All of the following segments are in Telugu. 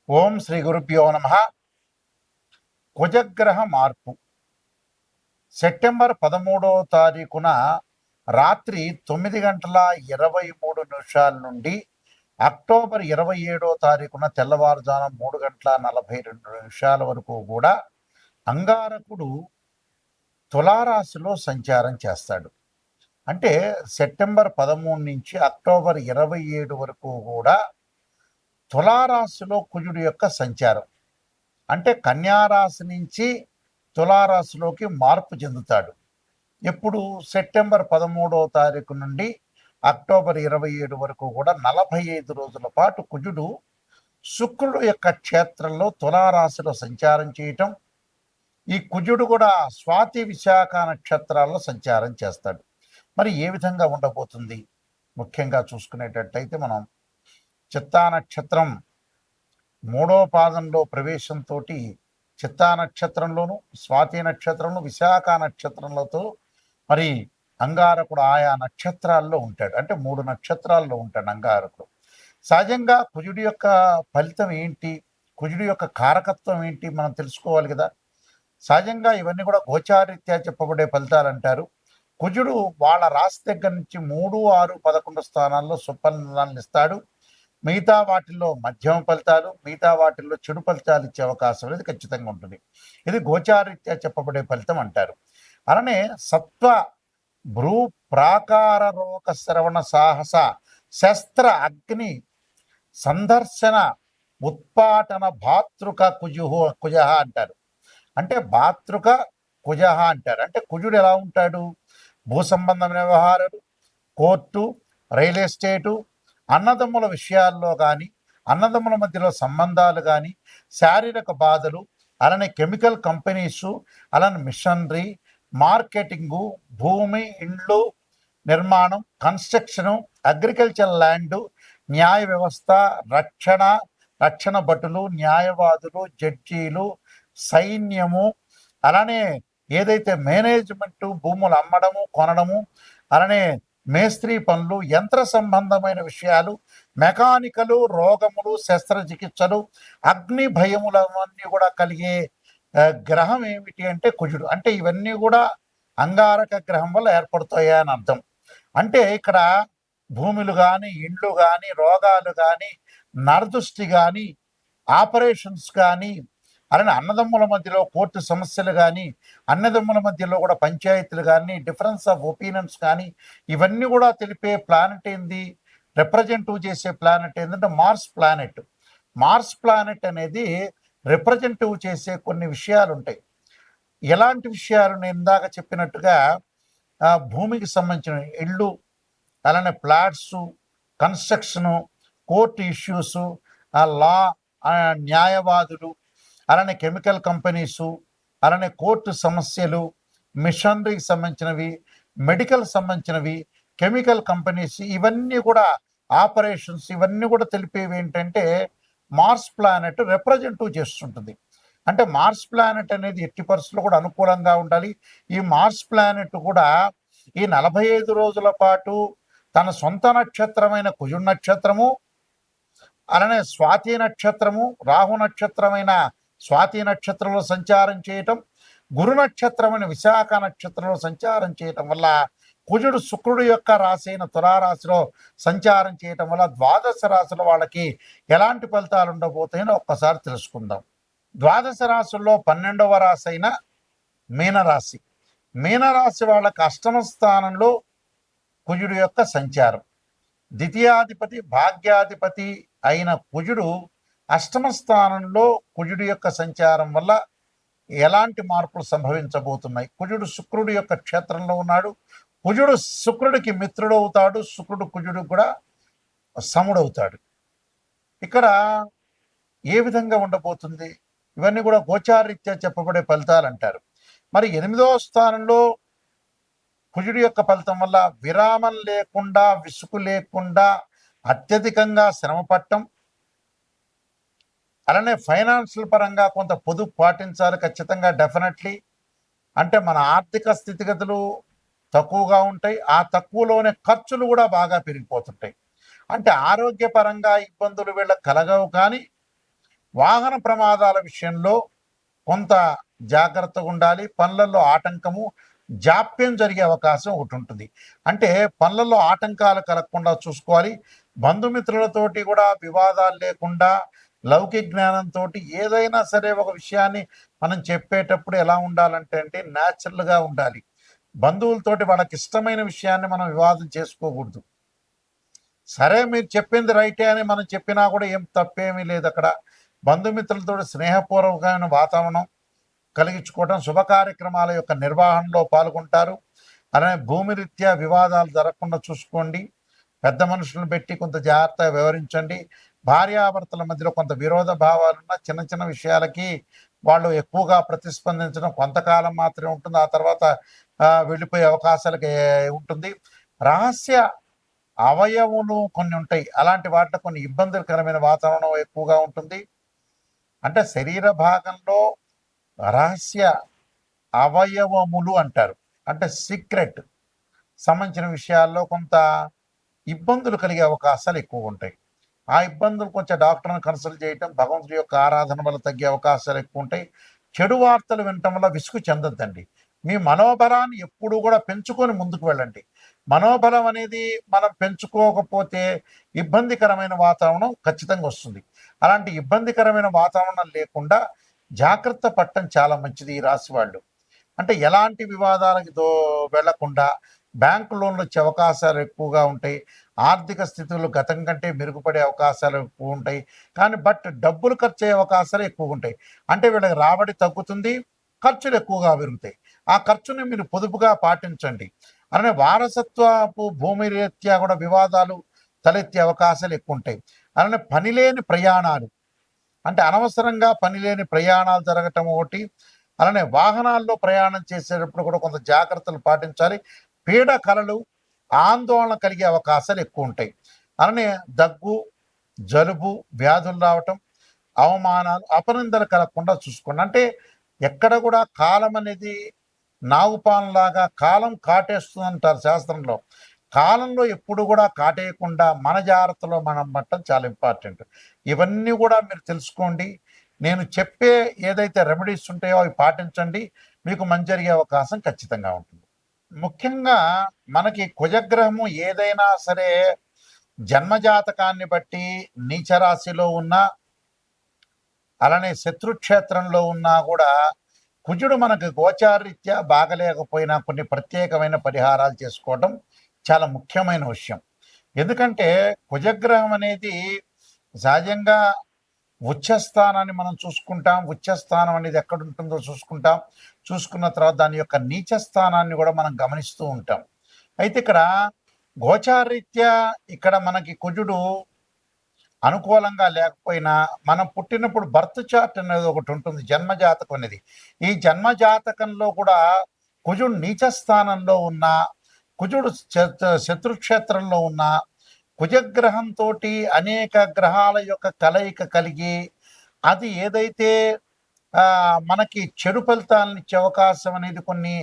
ఓం శ్రీ గురుభ్యో నమ. కుజగ్రహ మార్పు సెప్టెంబర్ 13వ తారీఖున రాత్రి 9:23 నుండి అక్టోబర్ 27వ తారీఖున తెల్లవారుజామున 3:42 వరకు కూడా అంగారకుడు తులారాశిలో సంచారం చేస్తాడు. అంటే సెప్టెంబర్ 13 నుంచి అక్టోబర్ 27 వరకు కూడా తులారాశిలో కుజుడు యొక్క సంచారం. అంటే కన్యారాశి నుంచి తులారాశిలోకి మార్పు చెందుతాడు. ఎప్పుడు సెప్టెంబర్ 13వ తారీఖు నుండి అక్టోబర్ 27 వరకు కూడా 45 రోజుల పాటు కుజుడు శుక్రుడు యొక్క క్షేత్రంలో తులారాశిలో సంచారం చేయటం. ఈ కుజుడు కూడా స్వాతి విశాఖ నక్షత్రాల్లో సంచారం చేస్తాడు. మరి ఏ విధంగా ఉండబోతుంది? ముఖ్యంగా చూసుకునేటట్లయితే మనం చిత్తా నక్షత్రం 3వ పాదంలో ప్రవేశంతో చిత్తా నక్షత్రంలోను, స్వాతి నక్షత్రంలో, విశాఖ నక్షత్రంలతో మరి అంగారకుడు ఆయా నక్షత్రాల్లో ఉంటాడు. అంటే 3 నక్షత్రాల్లో ఉంటాడు అంగారకుడు. సహజంగా కుజుడి యొక్క ఫలితం ఏంటి, కుజుడి యొక్క కారకత్వం ఏంటి మనం తెలుసుకోవాలి కదా. సహజంగా ఇవన్నీ కూడా గోచారీత్యా చెప్పబడే ఫలితాలు అంటారు. కుజుడు వాళ్ళ రాశి దగ్గర నుంచి 3, 6, 11 స్థానాల్లో సుఫలితాలను ఇస్తాడు. మిగతా వాటిల్లో మధ్యమ ఫలితాలు, మిగతా వాటిల్లో చెడు ఫలితాలు ఇచ్చే అవకాశం అనేది ఖచ్చితంగా ఉంటుంది. ఇది గోచారీత్యా చెప్పబడే ఫలితం అంటారు. అలానే సత్వ భ్రూ ప్రాకార రోగ శ్రవణ సాహస శస్త్ర అగ్ని సందర్శన ఉత్పాటన భాతృక కుజ అంటారు. అంటే భాతృక కుజ అంటారు. అంటే కుజుడు ఎలా ఉంటాడు? భూ సంబంధమైన వ్యవహారాలు, కోర్టు, రియల్ ఎస్టేటు, అన్నదమ్ముల విషయాల్లో కానీ, అన్నదమ్ముల మధ్యలో సంబంధాలు కానీ, శారీరక బాధలు, అలానే కెమికల్ కంపెనీసు, అలానే మిషనరీ, మార్కెటింగు, భూమి, ఇండ్లు నిర్మాణం, కన్స్ట్రక్షను, అగ్రికల్చర్ ల్యాండు, న్యాయ వ్యవస్థ, రక్షణ భటులు, న్యాయవాదులు, జడ్జీలు, సైన్యము, అలానే ఏదైతే మేనేజ్మెంటు, భూములు అమ్మడము, కొనడము, అలానే మేస్త్రీ పనులు, యంత్ర సంబంధమైన విషయాలు, మెకానికలు, రోగములు, శస్త్రచికిత్సలు, అగ్ని భయములన్నీ కూడా కలిగే గ్రహం ఏమిటి అంటే కుజుడు. అంటే ఇవన్నీ కూడా అంగారక గ్రహం వల్ల ఏర్పడతాయా అని అర్థం. అంటే ఇక్కడ భూములు కానీ, ఇండ్లు కానీ, రోగాలు కానీ, నరదృష్టి కానీ, ఆపరేషన్స్ కానీ, అలానే అన్నదమ్ముల మధ్యలో కోర్టు సమస్యలు కానీ, అన్నదమ్ముల మధ్యలో కూడా పంచాయతీలు కానీ, డిఫరెన్స్ ఆఫ్ ఒపీనియన్స్ కానీ, ఇవన్నీ కూడా తెలిపే ప్లానెట్ ఏంది, రిప్రజెంటివ్ చేసే ప్లానెట్ ఏంటంటే మార్స్ ప్లానెట్. మార్స్ ప్లానెట్ అనేది రిప్రజెంటివ్ చేసే కొన్ని విషయాలు ఉంటాయి. ఎలాంటి విషయాలు? నేను ఇందాక చెప్పినట్టుగా భూమికి సంబంధించిన ఇళ్ళు, అలానే ఫ్లాట్సు, కన్స్ట్రక్షను, కోర్టు ఇష్యూసు, లా, న్యాయవాదులు, అలానే కెమికల్ కంపెనీసు, అలానే కోర్టు సమస్యలు, మిషనరీకి సంబంధించినవి, మెడికల్ సంబంధించినవి, కెమికల్ కంపెనీస్, ఇవన్నీ కూడా ఆపరేషన్స్, ఇవన్నీ కూడా తెలిపేవి ఏంటంటే మార్స్ ప్లానెట్ రిప్రజెంటివ్ చేస్తుంటుంది. అంటే మార్స్ ప్లానెట్ అనేది ఎట్టి పరిస్థితుల్లో కూడా అనుకూలంగా ఉండాలి. ఈ మార్స్ ప్లానెట్ కూడా ఈ 45 రోజుల పాటు తన సొంత నక్షత్రమైన కుజుడు నక్షత్రము, అలానే స్వాతి నక్షత్రము, రాహు నక్షత్రమైన స్వాతి నక్షత్రంలో సంచారం చేయటం, గురు నక్షత్రమైన విశాఖ నక్షత్రంలో సంచారం చేయటం వల్ల, కుజుడు శుక్రుడు యొక్క రాశి అయిన తులారాశిలో సంచారం చేయటం వల్ల ద్వాదశ రాశుల వాళ్ళకి ఎలాంటి ఫలితాలు ఉండబోతాయని ఒక్కసారి తెలుసుకుందాం. ద్వాదశ రాశుల్లో 12వ రాశి అయిన మీనరాశి. మీనరాశి వాళ్ళకి అష్టమ స్థానంలో కుజుడు యొక్క సంచారం. ద్వితీయాధిపతి, భాగ్యాధిపతి అయిన కుజుడు అష్టమ స్థానంలో కుజుడు యొక్క సంచారం వల్ల ఎలాంటి మార్పులు సంభవించబోతున్నాయి? కుజుడు శుక్రుడు యొక్క క్షేత్రంలో ఉన్నాడు. కుజుడు శుక్రుడికి మిత్రుడు అవుతాడు, శుక్రుడు కుజుడు కూడా సముడవుతాడు. ఇక్కడ ఏ విధంగా ఉండబోతుంది? ఇవన్నీ కూడా గోచారీత్యా చెప్పబడే ఫలితాలు అంటారు. మరి 8వ స్థానంలో కుజుడు యొక్క ఫలితం వల్ల విరామం లేకుండా, విసుగు లేకుండా అత్యధికంగా శ్రమ పట్టడం, అలానే ఫైనాన్షియల్ పరంగా కొంత పొదుపు పాటించాలి ఖచ్చితంగా, డెఫినెట్లీ. అంటే మన ఆర్థిక స్థితిగతులు తక్కువగా ఉంటాయి, ఆ తక్కువలోనే ఖర్చులు కూడా బాగా పెరిగిపోతుంటాయి. అంటే ఆరోగ్యపరంగా ఇబ్బందులు వీళ్ళకి కలగవు, కానీ వాహన ప్రమాదాల విషయంలో కొంత జాగ్రత్తగా ఉండాలి. పనులలో ఆటంకము, జాప్యం జరిగే అవకాశం ఒకటి ఉంటుంది. అంటే పనులలో ఆటంకాలు కలగకుండా చూసుకోవాలి. బంధుమిత్రులతోటి కూడా వివాదాలు లేకుండా లౌకిక జ్ఞానంతో ఏదైనా సరే ఒక విషయాన్ని మనం చెప్పేటప్పుడు ఎలా ఉండాలంటే న్యాచురల్గా ఉండాలి. బంధువులతోటి వాళ్ళకి ఇష్టమైన విషయాన్ని మనం వివాదం చేసుకోకూడదు. సరే మీరు చెప్పింది రైటే అని మనం చెప్పినా కూడా ఏం తప్పేమీ లేదు అక్కడ. బంధుమిత్రులతో స్నేహపూర్వకమైన వాతావరణం కలిగించుకోవడం, శుభ కార్యక్రమాల యొక్క నిర్వహణలో పాల్గొంటారు. అలానే భూమి రీత్యా వివాదాలు జరగకుండా చూసుకోండి. పెద్ద మనుషులను పెట్టి కొంత జాగ్రత్తగా వివరించండి. భార్యాభర్తల మధ్యలో కొంత విరోధ భావాలున్న చిన్న చిన్న విషయాలకి వాళ్ళు ఎక్కువగా ప్రతిస్పందించడం కొంతకాలం మాత్రమే ఉంటుంది. ఆ తర్వాత వెళ్ళిపోయే అవకాశాలకి ఉంటుంది. రహస్య అవయవులు కొన్ని ఉంటాయి. అలాంటి వాటిలో కొన్ని ఇబ్బందికరమైన వాతావరణం ఎక్కువగా ఉంటుంది. అంటే శరీర భాగంలో రహస్య అవయవములు అంటారు. అంటే సీక్రెట్ సంబంధించిన విషయాల్లో కొంత ఇబ్బందులు కలిగే అవకాశాలు ఎక్కువ ఉంటాయి. ఆ ఇబ్బందులు కొంచెం డాక్టర్ని కన్సల్ట్ చేయటం, భగవంతుడి యొక్క ఆరాధన వల్ల తగ్గే అవకాశాలు ఎక్కువ ఉంటాయి. చెడు వార్తలు వినటం వల్ల విసుగు చెందొద్దండి. మీ మనోబలాన్ని ఎప్పుడూ కూడా పెంచుకొని ముందుకు వెళ్ళండి. మనోబలం అనేది మనం పెంచుకోకపోతే ఇబ్బందికరమైన వాతావరణం ఖచ్చితంగా వస్తుంది. అలాంటి ఇబ్బందికరమైన వాతావరణం లేకుండా జాగ్రత్త పడటం చాలా మంచిది ఈ రాశి వాళ్ళు. అంటే ఎలాంటి వివాదాలకి వెళ్లకుండా బ్యాంకు లోన్లు వచ్చే అవకాశాలు ఎక్కువగా ఉంటాయి. ఆర్థిక స్థితులు గతం కంటే మెరుగుపడే అవకాశాలు ఎక్కువ ఉంటాయి. కానీ డబ్బులు ఖర్చు అయ్యే అవకాశాలు ఎక్కువ ఉంటాయి. అంటే వీళ్ళకి రాబడి తగ్గుతుంది, ఖర్చులు ఎక్కువగా పెరుగుతాయి. ఆ ఖర్చుని మీరు పొదుపుగా పాటించండి. అలానే వారసత్వపు భూమి రీత్యా కూడా వివాదాలు తలెత్తే అవకాశాలు ఎక్కువ ఉంటాయి. అలానే పనిలేని ప్రయాణాలు, అంటే అనవసరంగా పనిలేని ప్రయాణాలు జరగటం ఒకటి. అలానే వాహనాల్లో ప్రయాణం చేసేటప్పుడు కూడా కొంత జాగ్రత్తలు పాటించాలి. పీడ కలలు, ఆందోళన కలిగే అవకాశాలు ఎక్కువ ఉంటాయి. అలానే దగ్గు, జలుబు, వ్యాధులు రావటం, అవమానాలు, అపనిందలు కలగకుండా చూసుకోండి. అంటే ఎక్కడ కూడా కాలం అనేది నాగుపాలంలాగా కాలం కాటేస్తుంది అంటారు శాస్త్రంలో. కాలంలో ఎప్పుడు కూడా కాటేయకుండా మన జాగ్రత్తలో మనం పట్టడం చాలా ఇంపార్టెంట్. ఇవన్నీ కూడా మీరు తెలుసుకోండి. నేను చెప్పే ఏదైతే రెమెడీస్ ఉంటాయో అవి పాటించండి. మీకు మంచి జరిగే అవకాశం ఖచ్చితంగా ఉంటుంది. ముఖ్యంగా మనకి కుజగ్రహము ఏదైనా సరే జన్మజాతకాన్ని బట్టి నీచరాశిలో ఉన్న, అలానే శత్రుక్షేత్రంలో ఉన్నా కూడా కుజుడు మనకు గోచారీత్యా బాగలేకపోయినా కొన్ని ప్రత్యేకమైన పరిహారాలు చేసుకోవడం చాలా ముఖ్యమైన విషయం. ఎందుకంటే కుజగ్రహం అనేది సహజంగా ఉచ్చస్థానాన్ని మనం చూసుకుంటాం. ఉచ్చస్థానం అనేది ఎక్కడ ఉంటుందో చూసుకుంటాం. చూసుకున్న తర్వాత దాని యొక్క నీచ స్థానాన్ని కూడా మనం గమనిస్తూ ఉంటాం. అయితే ఇక్కడ గోచారీత్యా ఇక్కడ మనకి కుజుడు అనుకూలంగా లేకపోయినా మనం పుట్టినప్పుడు బర్త్ చార్ట్ అనేది ఒకటి ఉంటుంది, జన్మజాతకం అనేది. ఈ జన్మజాతకంలో కూడా కుజుడు నీచ స్థానంలో ఉన్న, కుజుడు శత్రుక్షేత్రంలో ఉన్న, కుజగ్రహంతో అనేక గ్రహాల యొక్క కలయిక కలిగి అది ఏదైతే మనకి చెడు ఫలితాలను ఇచ్చే అవకాశం అనేది కొన్ని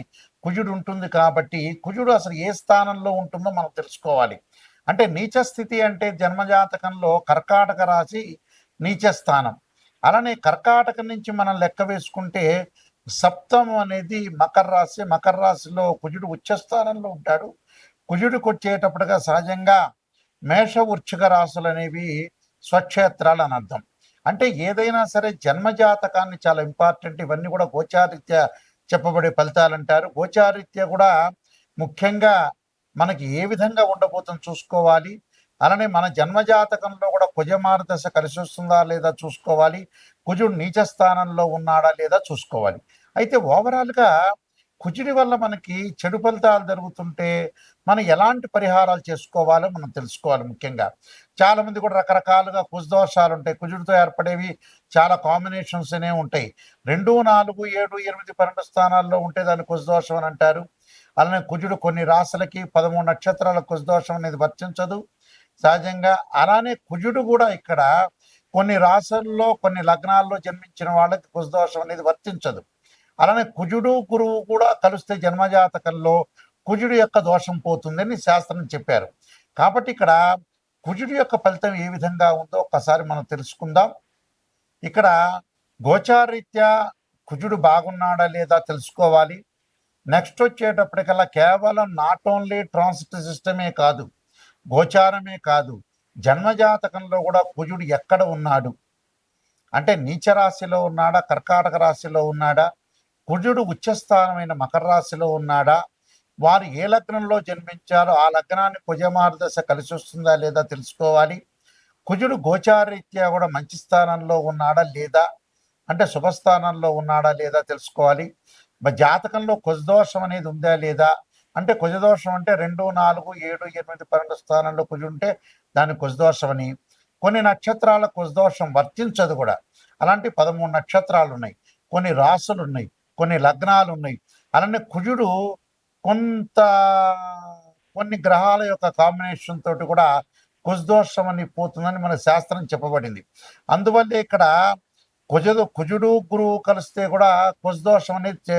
కుజుడు ఉంటుంది. కాబట్టి కుజుడు అసలు ఏ స్థానంలో ఉంటుందో మనం తెలుసుకోవాలి. అంటే నీచ స్థితి అంటే జన్మజాతకంలో కర్కాటక రాశి నీచ స్థానం. అలానే కర్కాటక నుంచి మనం లెక్క వేసుకుంటే సప్తమం అనేది మకర రాశి. మకర రాశిలో కుజుడు ఉచ్చస్థానంలో ఉంటాడు. కుజుడికి వచ్చేటప్పటిగా సహజంగా మేష వృశ్చిక రాశులు అనేవి స్వక్షేత్రాలు అని అర్థం. అంటే ఏదైనా సరే జన్మజాతకాన్ని చాలా ఇంపార్టెంట్. ఇవన్నీ కూడా గోచారీత్యా చెప్పబడే ఫలితాలు అంటారు. గోచారీత్యా కూడా ముఖ్యంగా మనకి ఏ విధంగా ఉండబోతుందో చూసుకోవాలి. అలానే మన జన్మజాతకంలో కూడా కుజమార దశ కలిసి వస్తుందా లేదా చూసుకోవాలి. కుజుడు నీచ స్థానంలో ఉన్నాడా లేదా చూసుకోవాలి. అయితే ఓవరాల్గా కుజుడి వల్ల మనకి చెడు ఫలితాలు జరుగుతుంటే మనం ఎలాంటి పరిహారాలు చేసుకోవాలో మనం తెలుసుకోవాలి. ముఖ్యంగా చాలా మంది కూడా రకరకాలుగా కుజదోషాలు ఉంటాయి. కుజుడితో ఏర్పడేవి చాలా కాంబినేషన్స్ అనేవి ఉంటాయి. 2, 4, 7, 8, 12 స్థానాల్లో ఉంటే దాన్ని కుజదోషం అని అంటారు. అలానే కుజుడు కొన్ని రాశులకి 13 నక్షత్రాల కుజదోషం అనేది వర్తించదు సహజంగా. అలానే కుజుడు కూడా ఇక్కడ కొన్ని రాశుల్లో కొన్ని లగ్నాల్లో జన్మించిన వాళ్ళకి కుజదోషం అనేది వర్తించదు. అలానే కుజుడు గురువు కూడా కలిస్తే జన్మజాతకంలో కుజుడు యొక్క దోషం పోతుందని శాస్త్రం చెప్పారు. కాబట్టి ఇక్కడ కుజుడు యొక్క ఫలితం ఏ విధంగా ఉందో ఒక్కసారి మనం తెలుసుకుందాం. ఇక్కడ గోచారీత్యా కుజుడు బాగున్నాడా లేదా తెలుసుకోవాలి. నెక్స్ట్ వచ్చేటప్పటికల్లా కేవలం నాట్ ఓన్లీ ట్రాన్సిట్ సిస్టమే కాదు, గోచారమే కాదు, జన్మజాతకంలో కూడా కుజుడు ఎక్కడ ఉన్నాడు అంటే నీచ రాశిలో ఉన్నాడా, కర్కాటక రాశిలో ఉన్నాడా, కుజుడు ఉచ్చస్థానమైన మకర రాశిలో ఉన్నాడా, వారు ఏ లగ్నంలో జన్మించారో ఆ లగ్నాన్ని కుజమార్దశ కలిసి వస్తుందా లేదా తెలుసుకోవాలి. కుజుడు గోచారీత్యా కూడా మంచి స్థానంలో ఉన్నాడా లేదా అంటే శుభస్థానంలో ఉన్నాడా లేదా తెలుసుకోవాలి. జాతకంలో కుజదోషం అనేది ఉందా లేదా అంటే కుజదోషం అంటే 2, 4, 7, 8, 12 స్థానంలో కుజు ఉంటే దాని కుజదోషం అని. కొన్ని నక్షత్రాల కుజదోషం వర్తించదు కూడా. అలాంటి 13 నక్షత్రాలు ఉన్నాయి, కొన్ని రాసులు ఉన్నాయి, కొన్ని లగ్నాలు ఉన్నాయి. అలానే కుజుడు కొన్ని గ్రహాల యొక్క కాంబినేషన్ తోటి కూడా కుజదోషం అని పోతుందని మన శాస్త్రం చెప్పబడింది. అందువల్ల ఇక్కడ కుజుడు గురువు కలిస్తే కూడా కుజదోషం అనేది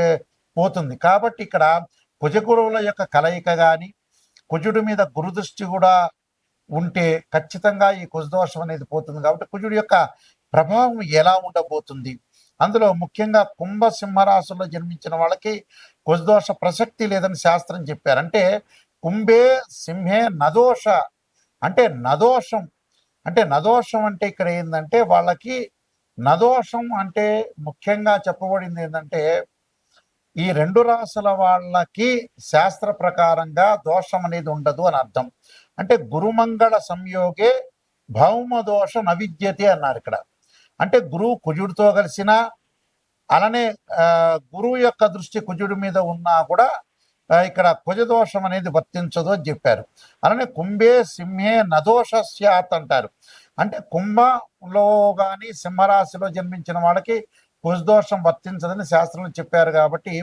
పోతుంది. కాబట్టి ఇక్కడ కుజగురువుల యొక్క కలయిక కానీ కుజుడి మీద గురుదృష్టి కూడా ఉంటే ఖచ్చితంగా ఈ కుజదోషం అనేది పోతుంది. కాబట్టి కుజుడి యొక్క ప్రభావం ఎలా ఉండబోతుంది, అందులో ముఖ్యంగా కుంభ సింహరాశుల్లో జన్మించిన వాళ్ళకి కుజదోష ప్రసక్తి లేదని శాస్త్రం చెప్పారు. అంటే కుంభే సింహే నదోష అంటే నదోషం అంటే ఇక్కడ ఏంటంటే వాళ్ళకి నదోషం అంటే ముఖ్యంగా చెప్పబడింది ఏంటంటే ఈ 2 రాశుల వాళ్ళకి శాస్త్ర ప్రకారంగా దోషం అనేది ఉండదు అని అర్థం. అంటే గురుమంగళ సంయోగే భౌమ దోష నవిద్యతే అన్నారు ఇక్కడ. అంటే గురువు కుజుడితో కలిసిన అలానే గురువు యొక్క దృష్టి కుజుడి మీద ఉన్నా కూడా ఇక్కడ కుజదోషం అనేది వర్తించదు అని చెప్పారు. అలానే కుంభే సింహే నదోష స్యాత్ అంటారు. అంటే కుంభంలో కానీ సింహరాశిలో జన్మించిన వాళ్ళకి కుజదోషం వర్తించదని శాస్త్రంలో చెప్పారు. కాబట్టి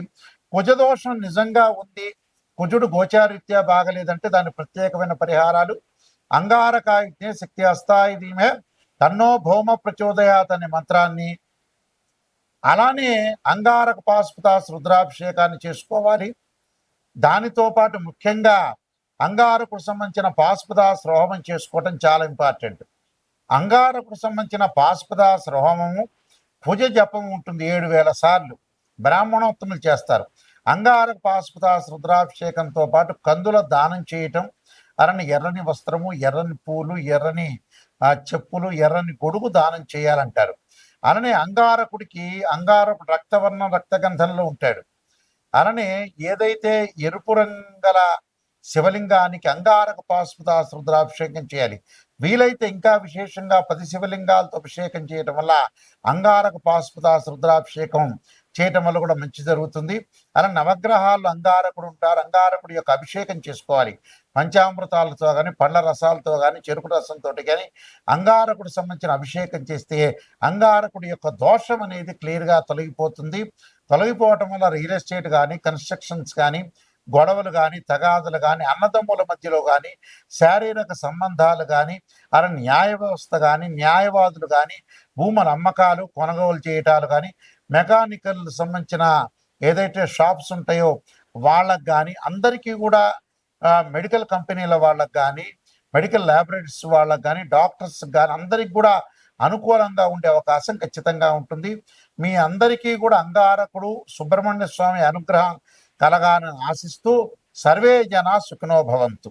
కుజదోషం నిజంగా ఉంది, కుజుడు గోచారీత్యా బాగలేదంటే దాని ప్రత్యేకమైన పరిహారాలు అంగారకాయుజ్ఞే శక్తి అస్థాయిమే తన్నో భౌమ ప్రచోదయాత్ అనే మంత్రాన్ని, అలానే అంగారక పాశుపతాస్ రుద్రాభిషేకాన్ని చేసుకోవాలి. దానితో పాటు ముఖ్యంగా అంగారకుడు సంబంధించిన పాశుపతాస్ హోమం చేసుకోవటం చాలా ఇంపార్టెంట్. అంగారకుడు సంబంధించిన పాశుపతాస్ హోమము పూజ జపం ఉంటుంది 7000 సార్లు, బ్రాహ్మణోత్తములు చేస్తారు. అంగారక పాశుపతాస్ రుద్రాభిషేకంతో పాటు కందుల దానం చేయటం, అలానే ఎర్రని వస్త్రము, ఎర్రని పూలు, ఎర్రని చెప్పులు, ఎర్రని గొడుగు దానం చేయాలంటారు. అలానే అంగారకుడు రక్తవర్ణం రక్తగంధంలో ఉంటాడు. అలానే ఏదైతే ఎరుపు రంగల శివలింగానికి అంగారక పాశుపతాస్ రుద్రాభిషేకం చేయాలి. వీలైతే ఇంకా విశేషంగా 10 శివలింగాలతో అభిషేకం చేయటం వల్ల అంగారక పాశుపతాస్ రుద్రాభిషేకం చేయటం వల్ల కూడా మంచి జరుగుతుంది. అలా నవగ్రహాలు అంగారకుడు ఉంటారు, అంగారకుడి యొక్క అభిషేకం చేసుకోవాలి. పంచామృతాలతో కానీ, పళ్ళ రసాలతో కానీ, చెరుకు రసంతో కానీ అంగారకుడు సంబంధించిన అభిషేకం చేస్తే అంగారకుడి యొక్క దోషం అనేది క్లియర్గా తొలగిపోతుంది. తొలగిపోవటం వల్ల రియల్ ఎస్టేట్ కానీ, కన్స్ట్రక్షన్స్ కానీ, గొడవలు కానీ, తగాదులు కానీ, అన్నదమ్ముల మధ్యలో కానీ, శారీరక సంబంధాలు కానీ, అలా న్యాయ వ్యవస్థ కానీ, న్యాయవాదులు కానీ, భూముల అమ్మకాలు కొనుగోలు చేయటాలు కానీ, మెకానికల్ సంబంధించిన ఏదైతే షాప్స్ ఉంటాయో వాళ్ళకు కానీ, అందరికీ కూడా మెడికల్ కంపెనీల వాళ్ళకు కానీ, మెడికల్ ల్యాబొరేటరీస్ వాళ్ళకు కానీ, డాక్టర్స్ కానీ అందరికి కూడా అనుకూలంగా ఉండే అవకాశం ఖచ్చితంగా ఉంటుంది. మీ అందరికీ కూడా అంగారకుడు సుబ్రహ్మణ్య స్వామి అనుగ్రహం కలగాలని ఆశిస్తూ సర్వే జనా సుఖినో భవంతు.